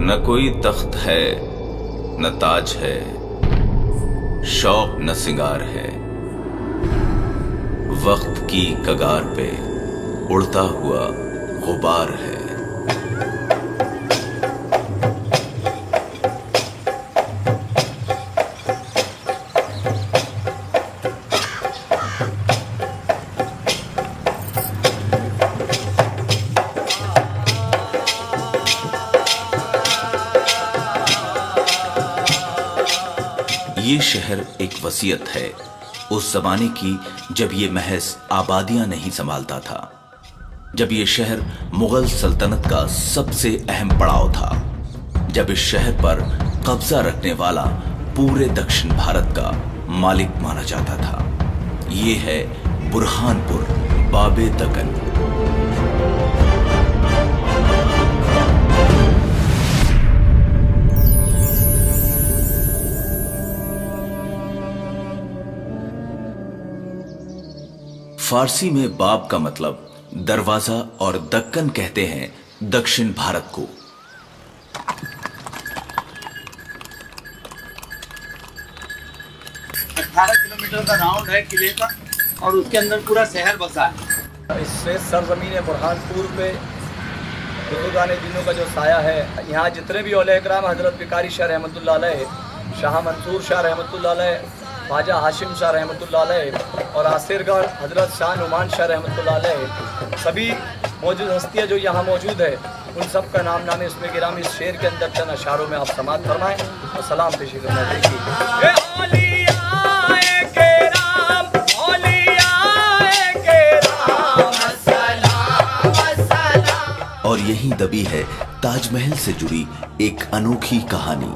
न कोई तख्त है न ताज है, शौक न सिंगार है। वक्त की कगार पे उड़ता हुआ गुबार है। ये शहर एक वसीयत है उस जमाने की जब ये महज आबादियां नहीं संभालता था, जब ये शहर मुगल सल्तनत का सबसे अहम पड़ाव था, जब इस शहर पर कब्जा रखने वाला पूरे दक्षिण भारत का मालिक माना जाता था। ये है बुरहानपुर बाबे दक्कन। फारसी में बाब का मतलब दरवाजा और दक्कन कहते हैं दक्षिण भारत को। 18 किलोमीटर का राउंड है किले का और उसके अंदर पूरा शहर बसा है। इससे सरजमीन बुरहानपुर पे बुजुर्गाने दिनों का जो साया है, यहाँ जितने भी औलिया इकराम हजरत बिकारी शाह रहमतुल्लाह अलैह, शाह मंसूर शाह रहमतुल्लाह अलैह, ख्वाजा हाशिम शाह रहमतुल्लाह अलैह और आसिरगढ़ हजरत शाह नुमान शाह रहमतुल्लाह अलैह, सभी मौजूद हस्तियाँ जो यहाँ मौजूद है, उन सब का नाम नाम इसमें गिराम इस शेर के अंदर चंद अशारों में आप समात फरमाएं और सलाम पेशी करना चाहिए। और यही दबी है ताजमहल से जुड़ी एक अनोखी कहानी।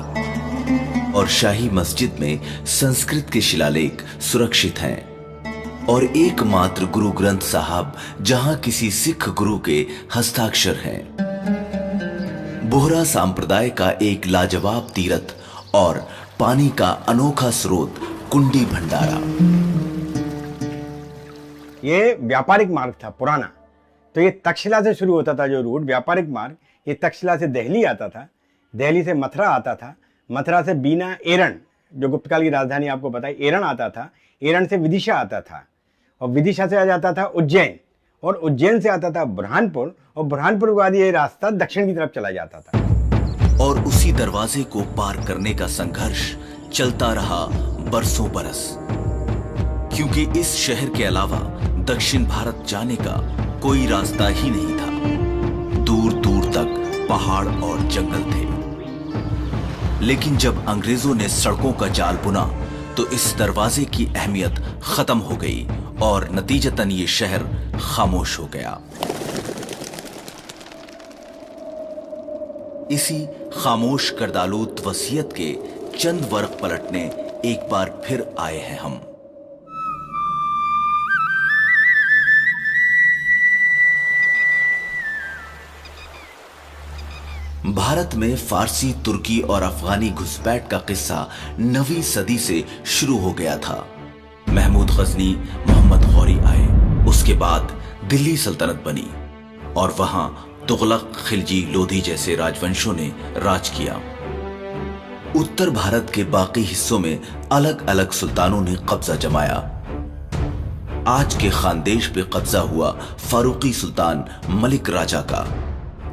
और शाही मस्जिद में संस्कृत के शिलालेख सुरक्षित हैं और एकमात्र गुरु ग्रंथ साहब जहां किसी सिख गुरु के हस्ताक्षर हैं। बोहरा संप्रदाय का एक लाजवाब तीर्थ और पानी का अनोखा स्रोत कुंडी भंडारा। ये व्यापारिक मार्ग था पुराना, तो ये तक्षशिला से शुरू होता था जो रूट व्यापारिक मार्ग, ये तक्षशिला से दिल्ली आता था, दिल्ली से मथुरा आता था, मथुरा से बीना एरन जो गुप्तकाल की राजधानी आपको बताई एरन आता था, एरन से विदिशा आता था और विदिशा से आ जाता था उज्जैन और उज्जैन से आता था बुरहानपुर और बुरहानपुर के बाद ये रास्ता दक्षिण की तरफ चला जाता था। और उसी दरवाजे को पार करने का संघर्ष चलता रहा बरसों बरस, क्योंकि इस शहर के अलावा दक्षिण भारत जाने का कोई रास्ता ही नहीं था। दूर दूर तक पहाड़ और जंगल थे। लेकिन जब अंग्रेजों ने सड़कों का जाल बुना तो इस दरवाजे की अहमियत खत्म हो गई और नतीजतन ये शहर खामोश हो गया। इसी खामोश करदालूत वसीयत के चंद वर्क पलटने एक बार फिर आए हैं हम। भारत में फारसी, तुर्की और अफगानी घुसपैठ का किस्सा 9वीं सदी से शुरू हो गया था। महमूद गजनी, मोहम्मद गौरी आए, उसके बाद दिल्ली सल्तनत बनी और वहां तुगलक, खिलजी, लोधी जैसे राजवंशों ने राज किया। उत्तर भारत के बाकी हिस्सों में अलग अलग सुल्तानों ने कब्जा जमाया। आज के खानदेश पे कब्जा हुआ फारूकी सुल्तान मलिक राजा का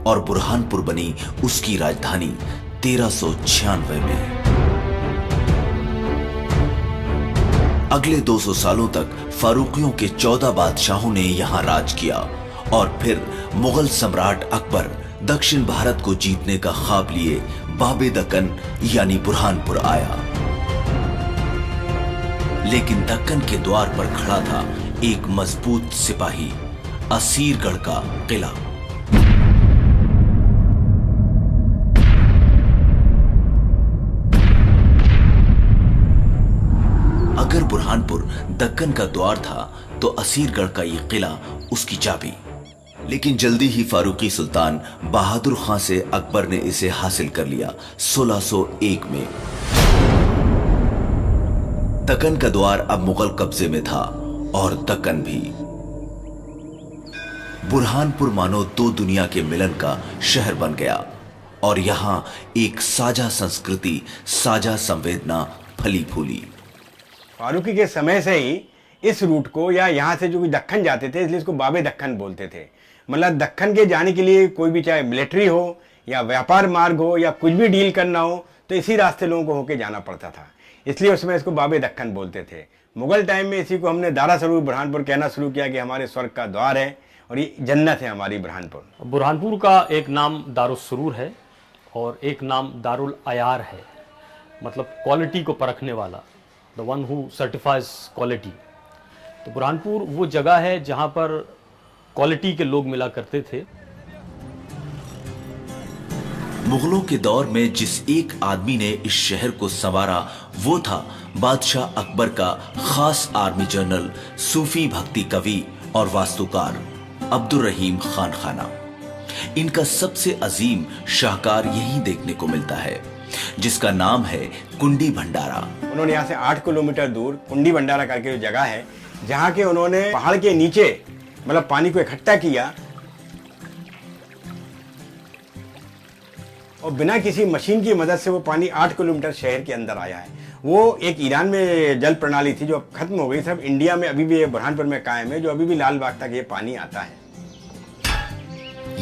और बुरहानपुर बनी उसकी राजधानी 1396 में। अगले 200 सालों तक फारूकियों के 14 बादशाहों ने यहां राज किया और फिर मुगल सम्राट अकबर दक्षिण भारत को जीतने का ख्वाब लिए बाबे दक्कन यानी बुरहानपुर आया। लेकिन दक्कन के द्वार पर खड़ा था एक मजबूत सिपाही, असीरगढ़ का किला। अगर बुरहानपुर दक्कन का द्वार था तो असीरगढ़ का यह किला उसकी चाबी। लेकिन जल्दी ही फारूकी सुल्तान बहादुर खां से अकबर ने इसे हासिल कर लिया 1601 में। दक्कन का द्वार अब मुगल कब्जे में था और दक्कन भी। बुरहानपुर मानो दो दुनिया के मिलन का शहर बन गया। और यहाँ एक साझा संस्कृति, साझा संवेदना फली फूली। फारूकी के समय से ही इस रूट को, या यहाँ से जो दक्कन जाते थे इसलिए इसको बाबे दक्कन बोलते थे। मतलब दक्कन के जाने के लिए कोई भी, चाहे मिलिट्री हो या व्यापार मार्ग हो या कुछ भी डील करना हो, तो इसी रास्ते लोगों को होके जाना पड़ता था, इसलिए उसमें इसको बाबे दक्कन बोलते थे। मुगल टाइम में इसी को हमने दारा सरूर बुरहानपुर कहना शुरू किया कि हमारे स्वर्ग का द्वार है और ये जन्नत है हमारी बुरहानपुर। बुरहानपुर का एक नाम दारुस्सुरूर है और एक नाम दारुल अयार है, मतलब क्वालिटी को परखने वाला, the one who certifies quality. तो बुरहानपुर वो जगह है जहाँ पर क्वालिटी के लोग मिला करते थे। मुगलों के दौर में जिस एक आदमी ने इस शहर को संवारा वो था बादशाह अकबर का खास आर्मी जनरल, सूफी भक्ति कवि और वास्तुकार अब्दुल रहीम खान खाना। इनका सबसे अजीम शाहकार यहीं देखने को मिलता है, जिसका नाम है कुंडी भंडारा। उन्होंने यहाँ से 8 किलोमीटर दूर कुंडी भंडारा करके जो जगह है, जहाँ के उन्होंने पहाड़ के नीचे मतलब पानी को इकट्ठा किया और बिना किसी मशीन की मदद से वो पानी 8 किलोमीटर शहर के अंदर आया है। वो एक ईरान में जल प्रणाली थी जो अब खत्म हो गई, सब इंडिया में अभी भी बुरहानपुर में कायम है, जो अभी भी लाल बाग तक ये पानी आता है।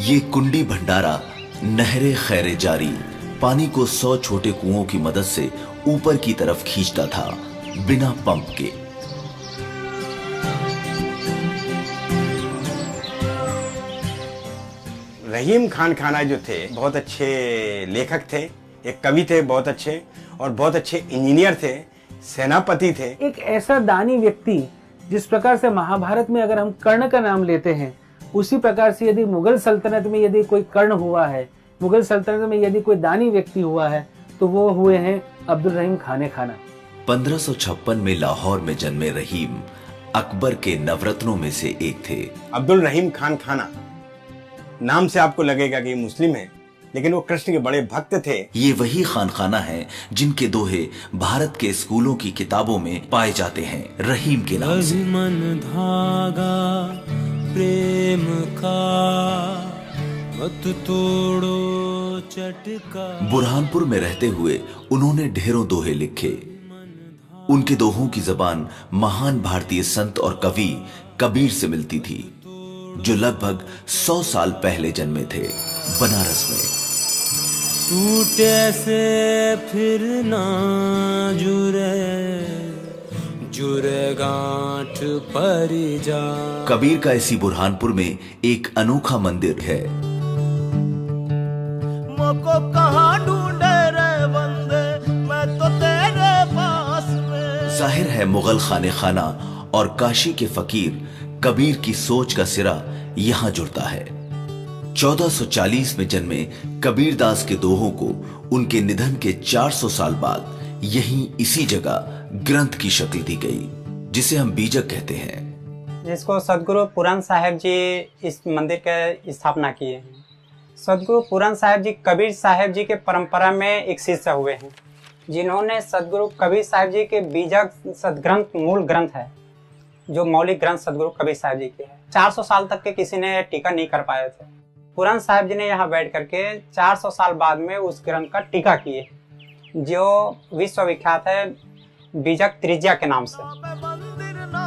ये कुंडी भंडारा नहरे खैरे जारी पानी को 100 छोटे कुओं की मदद से ऊपर की तरफ खींचता था बिना पंप के। रहीम खान खाना जो थे बहुत अच्छे लेखक थे, एक कवि थे बहुत अच्छे, और बहुत अच्छे इंजीनियर थे, सेनापति थे। एक ऐसा दानी व्यक्ति जिस प्रकार से महाभारत में अगर हम कर्ण का नाम लेते हैं, उसी प्रकार से यदि मुगल सल्तनत में यदि कोई कर्ण हुआ है, मुगल सल्तनत में यदि कोई दानी व्यक्ति हुआ है, तो वो हुए हैं अब्दुल रहीम खान खाना। 1556 में लाहौर में जन्मे रहीम अकबर के नवरत्नों में से एक थे। अब्दुल रहीम खान खाना नाम से आपको लगेगा कि मुस्लिम है, लेकिन वो कृष्ण के बड़े भक्त थे। ये वही खान खाना है जिनके दोहे भारत के स्कूलों की किताबों में पाए जाते हैं रहीम के नाम से। मन धागा प्रेम का मत तोड़ो चटका। बुरहानपुर में रहते हुए उन्होंने ढेरों दोहे लिखे। उनके दोहों की जबान महान भारतीय संत और कवि कबीर से मिलती थी, जो लगभग 100 साल पहले जन्मे थे बनारस में। टूटे से फिर ना जुरे गांठ पर जा। कबीर का इसी बुरहानपुर में एक अनोखा मंदिर है। मोको कहाँ ढूंढे रे बंदे, मैं तो तेरे पास में। जाहिर है मुगल खाने खाना और काशी के फकीर कबीर की सोच का सिरा यहाँ जुड़ता है। 1440 में जन्मे कबीर दास के दोहों को उनके निधन के 400 साल बाद यहीं इसी जगह ग्रंथ की शक्ल दी गई, जिसे हम बीजक कहते हैं। जिसको सदगुरु पूरन साहिब जी इस मंदिर की स्थापना किए हैं। सदगुरु पूरन साहिब जी कबीर साहिब जी के परंपरा में एक शिष्य हुए हैं, जिन्होंने सदगुरु कबीर साहिब जी के बीजक सदग्रंथ मूल ग्रंथ है, जो मौलिक ग्रंथ सदगुरु कबीर साहिब जी के हैं। 400 साल तक के किसी ने टीका नहीं कर पाए थे। पूरन साहिब जी ने यहाँ बैठ करके 400 साल बाद में उस ग्रंथ का टीका किए, जो विश्वविख्यात है बीजक त्रिज्या के नाम से। मंदिर ना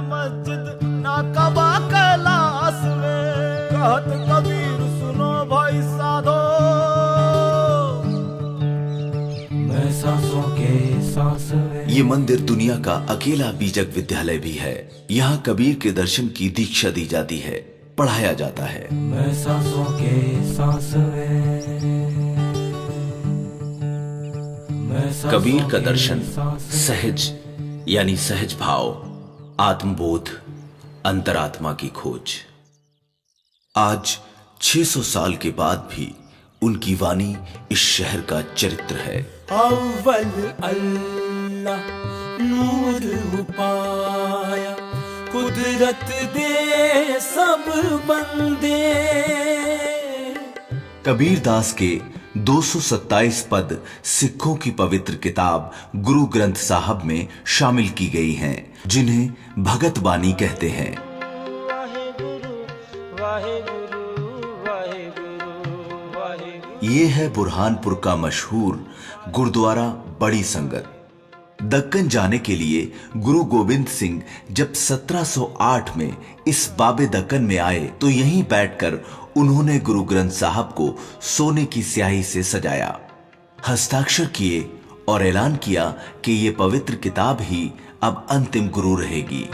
मस्जिद ना कबा कैलाश में, कहत कबीर सुनो भाई साधो, मैं सांसों के सांस में। ये मंदिर दुनिया का अकेला बीजक विद्यालय भी है। यहाँ कबीर के दर्शन की दीक्षा दी जाती है, पढ़ाया जाता है। मैं सांसों के सांस में। कबीर का दर्शन सहज यानी सहज भाव, आत्मबोध, अंतरात्मा की खोज। आज 600 साल के बाद भी उनकी वाणी इस शहर का चरित्र है। अव्वल अल्लाह नूर उपाया, कुदरत दे सब बंदे। कबीर दास के 227 पद सिखों की पवित्र किताब गुरु ग्रंथ साहब में शामिल की गई हैं, जिन्हें भगत बानी कहते हैं। ये है बुरहानपुर का मशहूर गुरुद्वारा बड़ी संगत। दक्कन जाने के लिए गुरु गोविंद सिंह जब 1708 में इस बाबे दक्कन में आए तो यहीं बैठकर उन्होंने गुरु ग्रंथ साहब को सोने की स्याही से सजाया, हस्ताक्षर किए और ऐलान किया कि ये पवित्र किताब ही अब अंतिम गुरु रहेगी।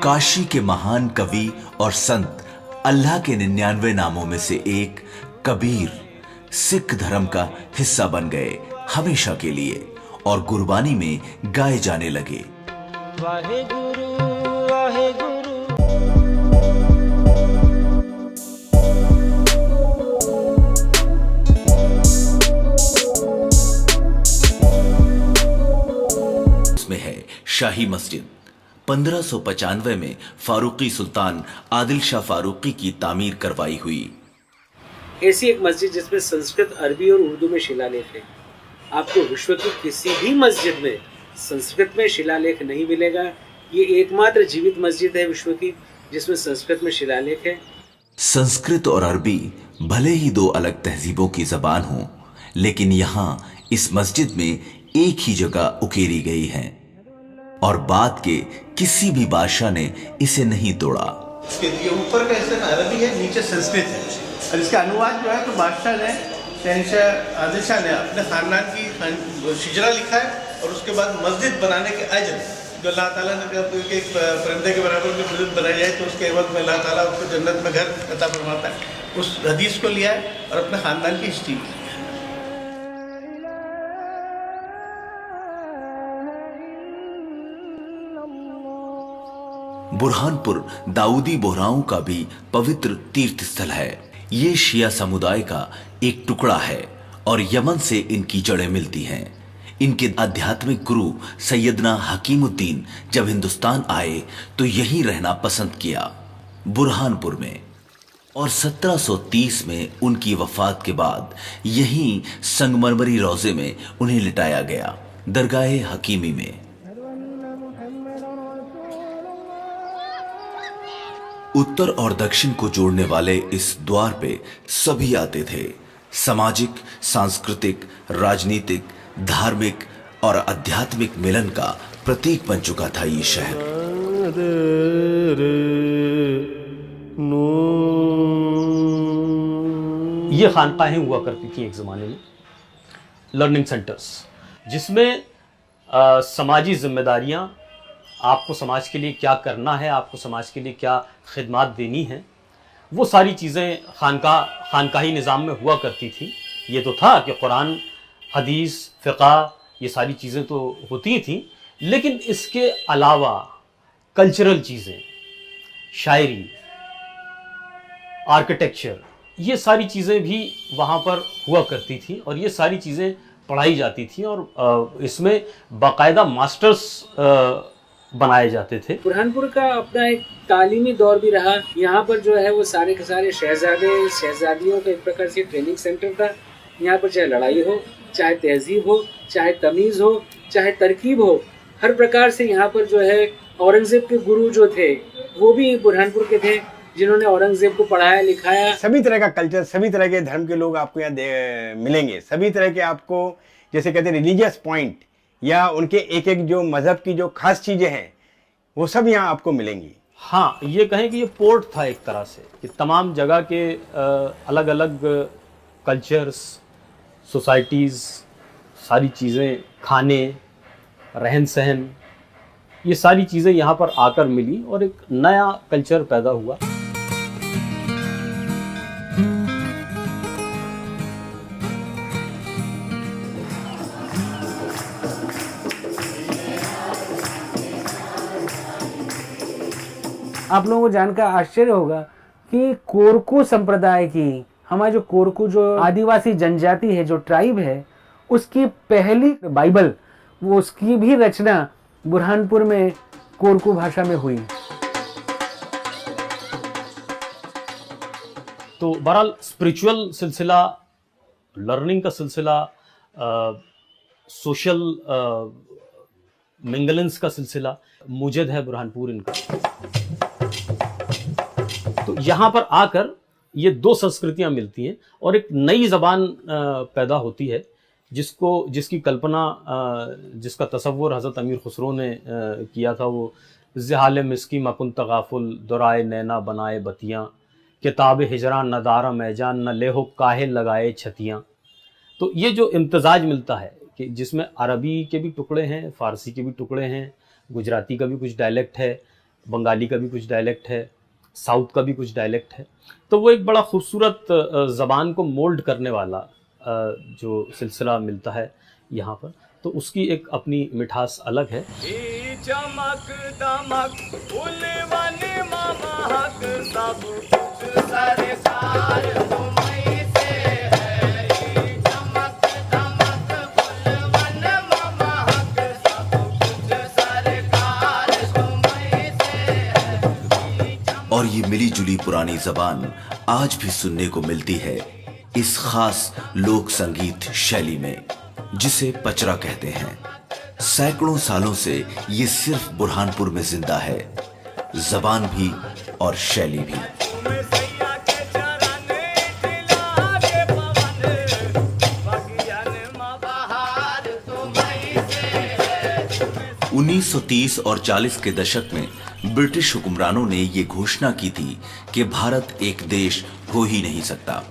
काशी के महान कवि और संत अल्लाह के 99 नामों में से एक कबीर सिख धर्म का हिस्सा बन गए हमेशा के लिए और गुरबानी में गाए जाने लगे। उसमें है शाही मस्जिद। 1595 में फारूकी सुल्तान आदिल शाह फारूकी की तामीर करवाई हुई। ऐसी एक मस्जिद जिसमें संस्कृत, अरबी और उर्दू में शिलालेख है। आपको विश्व की किसी भी मस्जिद में संस्कृत में शिलालेख नहीं मिलेगा। ये एकमात्र जीवित मस्जिद है विश्व की जिसमें संस्कृत में शिलालेख है। संस्कृत और अरबी भले ही दो अलग तहजीबों की जबान हो, लेकिन यहाँ इस मस्जिद में एक ही जगह उकेरी गई है और बाद के किसी भी बादशाह ने इसे नहीं तोड़ा। ये ऊपर का हिस्सा अरबी है, नीचे संस्कृत है और इसका अनुवाद जो है तो बादशाह ने शहंशाह आदिल शाह ने अपने खानदान की शिजरा लिखा है और उसके बाद मस्जिद बनाने के अजर जो अल्लाह ताला ने कहा कि एक परिंदे के बराबर की मस्जिद बनाई जाए तो उसके एवज में अल्लाह ताला उसको जन्नत में घर अता फरमाता है, उस हदीस को लिया है और अपने खानदान की हिस्ट्री की। बुरहानपुर दाऊदी बोहराओं का भी पवित्र तीर्थ स्थल है। ये शिया समुदाय का एक टुकड़ा है और यमन से इनकी जड़ें मिलती हैं। इनके आध्यात्मिक गुरु सैयदना हकीमुद्दीन जब हिंदुस्तान आए तो यहीं रहना पसंद किया, बुरहानपुर में, और 1730 में उनकी वफात के बाद यहीं संगमरमरी रोजे में उन्हें लिटाया गया, दरगाह हकीमी में। उत्तर और दक्षिण को जोड़ने वाले इस द्वार पे सभी आते थे। सामाजिक, सांस्कृतिक, राजनीतिक, धार्मिक और आध्यात्मिक मिलन का प्रतीक बन चुका था ये शहर। ये खानकाहें हुआ करती थी एक ज़माने में, लर्निंग सेंटर्स, जिसमें समाजी जिम्मेदारियां, आपको समाज के लिए क्या करना है, आपको समाज के लिए क्या खिदमत देनी है, वो सारी चीज़ें खानकाही निज़ाम में हुआ करती थी। ये तो था कि कुरान, हदीस, फ़िक़ा, ये सारी चीज़ें तो होती थी, लेकिन इसके अलावा कल्चरल चीज़ें, शायरी, आर्किटेक्चर, ये सारी चीज़ें भी वहाँ पर हुआ करती थी और ये सारी चीज़ें पढ़ाई जाती थी और इसमें बाकायदा मास्टर्स बनाए जाते थे। बुरहानपुर का अपना एक तालीमी दौर भी रहा। यहाँ पर जो है वो सारे के सारे शहजादियों का एक प्रकार से ट्रेनिंग सेंटर था। यहाँ पर चाहे लड़ाई हो, चाहे तहजीब हो, चाहे तमीज़ हो, चाहे तरकीब हो, हर प्रकार से यहाँ पर जो है औरंगजेब के गुरु जो थे वो भी बुरहानपुर के थे, जिन्होंने औरंगजेब को पढ़ाया लिखाया। सभी तरह का कल्चर, सभी तरह के धर्म के लोग आपको यहाँ मिलेंगे। सभी तरह के आपको, जैसे कहते हैं, रिलीजियस पॉइंट या उनके एक एक जो मजहब की जो खास चीजें हैं वो सब यहाँ आपको मिलेंगी। हाँ, ये कहें कि ये पोर्ट था एक तरह से कि तमाम जगह के अलग अलग कल्चर्स, सोसाइटीज़, सारी चीज़ें, खाने, रहन सहन, ये सारी चीज़ें यहाँ पर आकर मिली और एक नया कल्चर पैदा हुआ। आप लोगों को जानकर आश्चर्य होगा कि कोरकू संप्रदाय की, हमारे जो कोरकू जो आदिवासी जनजाति है, जो ट्राइब है, उसकी पहली बाइबल, वो उसकी भी रचना बुरहानपुर में कोरकू भाषा में हुई। तो बहरहाल स्पिरिचुअल सिलसिला, लर्निंग का सिलसिला, सोशल मिंगलेंस का सिलसिला मुजद है बुरहानपुर इनका। यहाँ पर आकर ये दो संस्कृतियां मिलती हैं और एक नई जबान पैदा होती है, जिसकी कल्पना, जिसका तसव्वुर हज़रत अमीर खुसरो ने किया था। वो ज़हाल मिस्की मकुन तगाफुल दुराए नैना बनाए बतियाँ, किताब हिजरान नदारा मैजान न लेहो काहे लगाए छतियाँ। तो ये जो इम्तजाज मिलता है कि जिसमें अरबी के भी टुकड़े हैं, फ़ारसी के भी टुकड़े हैं, गुजराती का भी कुछ डायलेक्ट है, बंगाली का भी कुछ डायलेक्ट है, साउथ का भी कुछ डायलेक्ट है, तो वो एक बड़ा खूबसूरत ज़बान को मोल्ड करने वाला जो सिलसिला मिलता है यहाँ पर, तो उसकी एक अपनी मिठास अलग है। चमक दमक फूलवन महक सब कुछ सरकार तुम्हीं से है। चमक दमक फूलवन महक सब कुछ सरकार तुम्हीं से है। और ये मिली जुली पुरानी जबान आज भी सुनने को मिलती है इस खास लोक संगीत शैली में, जिसे पचरा कहते हैं। सैकड़ों सालों से ये सिर्फ बुरहानपुर में जिंदा है, जबान भी और शैली भी। 1930 और 40 के दशक में ब्रिटिश हुक्मरानों ने ये घोषणा की थी कि भारत एक देश हो ही नहीं सकता।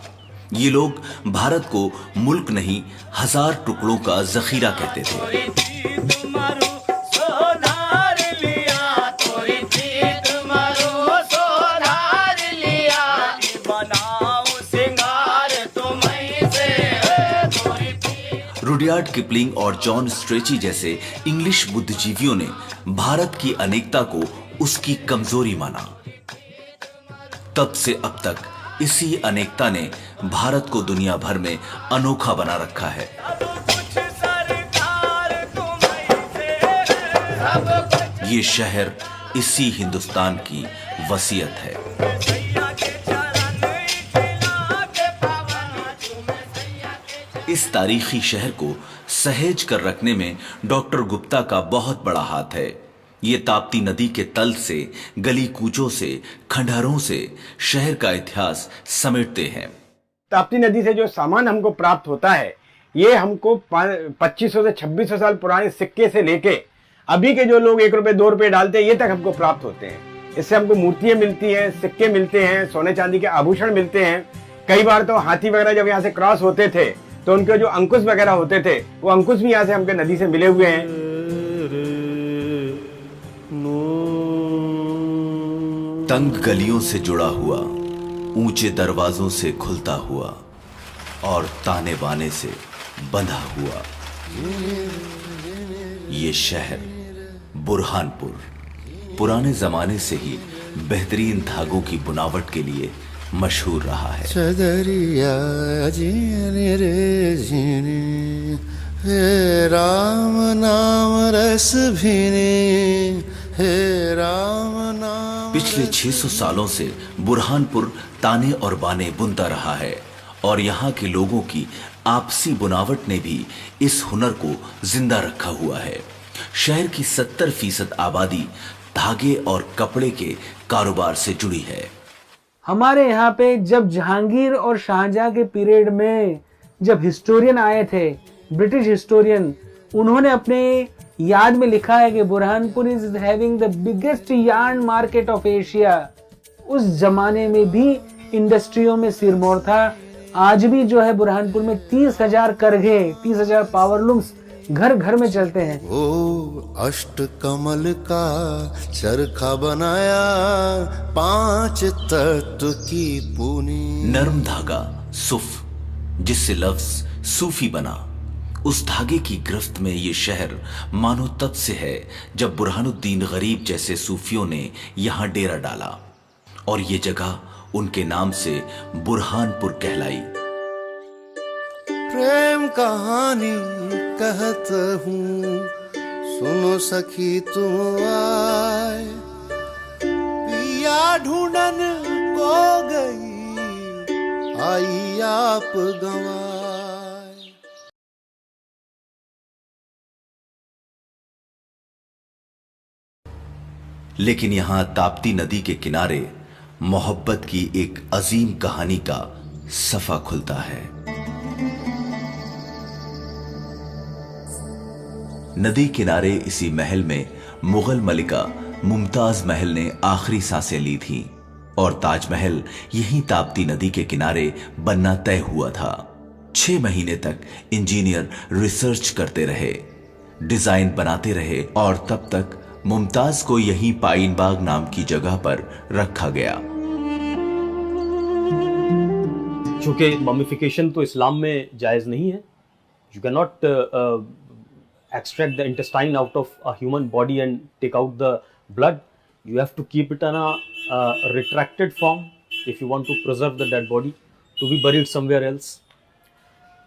ये लोग भारत को मुल्क नहीं 1000 टुकड़ों का जखीरा कहते थे। रुडयार्ड किपलिंग और जॉन स्ट्रेची जैसे इंग्लिश बुद्धिजीवियों ने भारत की अनेकता को उसकी कमजोरी माना। तब से अब तक इसी अनेकता ने भारत को दुनिया भर में अनोखा बना रखा है। ये शहर इसी हिंदुस्तान की वसीयत है। इस तारीखी शहर को सहेज कर रखने में डॉक्टर गुप्ता का बहुत बड़ा हाथ है। ये ताप्ती नदी के तल से, गली कूचों से, खंडहरों से शहर का इतिहास समेटते हैं। ताप्ती नदी से जो सामान हमको प्राप्त होता है, ये हमको 2500 से 2600 साल पुराने सिक्के से लेके अभी के जो लोग 1 रुपए 2 रुपए डालते हैं, ये तक हमको प्राप्त होते हैं। इससे हमको मूर्तियां मिलती हैं, सिक्के मिलते हैं, सोने चांदी के आभूषण मिलते हैं। कई बार तो हाथी वगैरह जब यहाँ से क्रॉस होते थे तो उनके जो अंकुश वगैरह होते थे, वो अंकुश भी यहाँ से हमके नदी से मिले हुए हैं। तंग गलियों से जुड़ा हुआ, ऊंचे दरवाजों से खुलता हुआ और ताने बाने से बंधा हुआ, ये शहर बुरहानपुर पुराने जमाने से ही बेहतरीन धागों की बुनावट के लिए मशहूर रहा है। चदरिया जीने रे जीने, हे राम नाम रस भीने, हे राम नाम। पिछले 600 सालों से बुरहानपुर ताने और बाने बुनता रहा है और यहाँ के लोगों की आपसी बुनावट ने भी इस हुनर को जिंदा रखा हुआ है। शहर की 70% आबादी धागे और कपड़े के कारोबार से जुड़ी है। हमारे यहाँ पे जब जहांगीर और शाहजहां के पीरियड में जब हिस्टोरियन आए थे, ब्रिटिश हिस्टोरियन, उन्होंने अपने याद में लिखा है कि Burhanpur is having the biggest yarn market of Asia. उस जमाने में भी इंडस्ट्रियों में सिरमौर था। आज भी जो है बुरहानपुर में 30,000 करघे, 30,000 पावरलूम्स घर घर में चलते हैं। ओ अष्ट कमल का चरखा बनाया, 5 तत्व की पूनी। नरम धागा सुफ, जिससे लफ्ज सूफी बना, उस धागे की गिरफ्त में ये शहर मानो तब से है जब बुरहानुद्दीन गरीब जैसे सूफियों ने यहाँ डेरा डाला और ये जगह उनके नाम से बुरहानपुर कहलाई। प्रेम कहानी कहत हूँ, सुनो सखी तुम आए, पिया ढूंढन को गई, आई आप गंवाए। लेकिन यहाँ ताप्ती नदी के किनारे मोहब्बत की एक अजीम कहानी का सफा खुलता है। नदी किनारे इसी महल में मुगल मलिका मुमताज महल ने आखिरी सांसें ली थीं और ताजमहल यहीं ताप्ती नदी के किनारे बनना तय हुआ था। 6 महीने तक इंजीनियर रिसर्च करते रहे, डिजाइन बनाते रहे और तब तक मुमताज को यहीं पाइन बाग नाम की जगह पर रखा गया। चूंकि ममिफिकेशन तो इस्लाम में जायज नहीं है, you can not extract the intestine out of a human body and take out the blood. You have to keep it in a retracted form if you want to preserve the dead body to be buried somewhere else.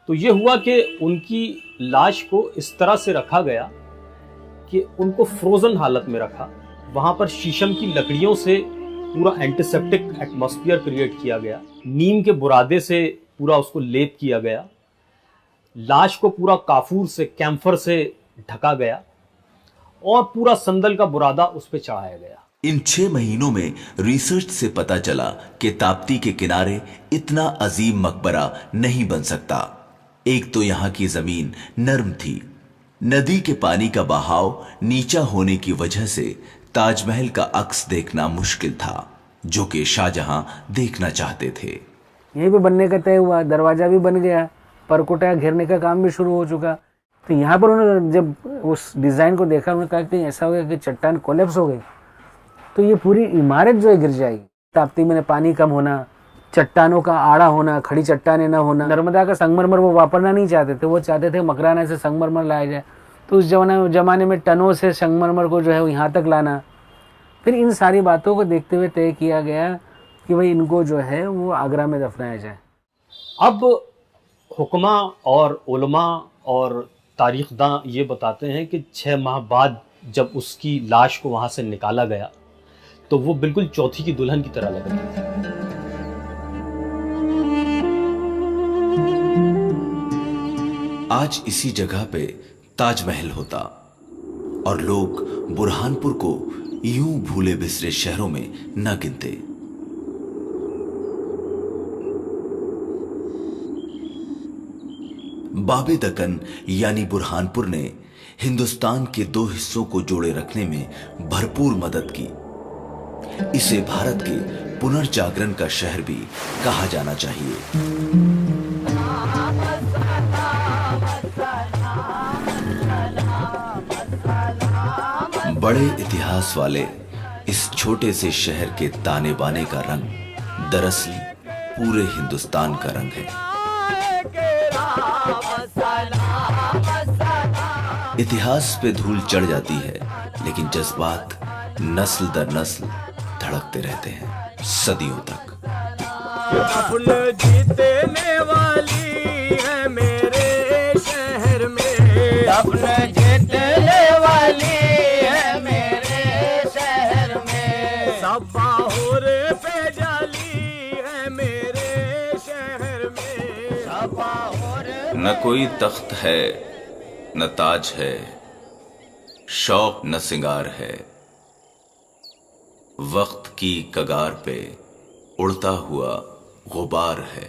तो ये हुआ कि उनकी लाश को इस तरह से रखा गया कि उनको फ्रोजन हालत में रखा। वहां पर शीशम की लकड़ियों से पूरा एंटीसेप्टिक एटमॉस्फेयर क्रिएट किया गया, नीम के बुरादे से पूरा उसको लेप किया गया, लाश को पूरा काफूर से कैम्फर से ढका गया और पूरा संदल का बुरादा उस पर चढ़ाया गया। इन 6 महीनों में रिसर्च से पता चला कि ताप्ती के किनारे इतना अजीम मकबरा नहीं बन सकता। एक तो यहाँ की जमीन नर्म थी, नदी के पानी का बहाव नीचा होने की वजह से ताजमहल का अक्स देखना मुश्किल था, जो कि शाहजहां देखना चाहते थे। यहीं पे बनने का तय हुआ, दरवाजा भी बन गया, परकोटा घेरने का काम भी शुरू हो चुका। तो यहाँ पर उन्होंने जब उस डिज़ाइन को देखा, उन्होंने कहा कि ऐसा हो गया कि चट्टान कोलैप्स हो गई तो ये पूरी इमारत जो है गिर जाएगी। ताप्ती में पानी कम होना, चट्टानों का आड़ा होना, खड़ी चट्टानें न होना, नर्मदा का संगमरमर वो वापरना नहीं चाहते थे, वो चाहते थे मकराना से संगमरमर लाया जाए। तो उस जमाने में टनों से संगमरमर को जो है वो यहाँ तक लाना। फिर इन सारी बातों को देखते हुए तय किया गया कि भाई इनको जो है वो आगरा में दफनाया जाए। अब हुक्मा और उलमा और तारीखदां ये बताते हैं कि 6 माह बाद जब उसकी लाश को वहां से निकाला गया तो वो बिल्कुल चौथी की दुल्हन की तरह लग रही थी। आज इसी जगह पे ताजमहल होता और लोग बुरहानपुर को यूं भूले बिसरे शहरों में न गिनते। बाबे दक्कन यानी बुरहानपुर ने हिंदुस्तान के 2 हिस्सों को जोड़े रखने में भरपूर मदद की। इसे भारत के पुनर्जागरण का शहर भी कहा जाना चाहिए। बड़े इतिहास वाले इस छोटे से शहर के ताने बाने का रंग दरअसल पूरे हिंदुस्तान का रंग है। इतिहास पे धूल चढ़ जाती है, लेकिन जज्बात नस्ल दर नस्ल धड़कते रहते हैं सदियों तक। अपने जीतने वाली है मेरे शहर में, अपने जीतने वाली है मेरे शहर में, सब बाहुर पे जाली है मेरे शहर में, सब बाहुर। न कोई तख्त है न ताज है, शौक न सिंगार है, वक्त की कगार पे उड़ता हुआ गुबार है।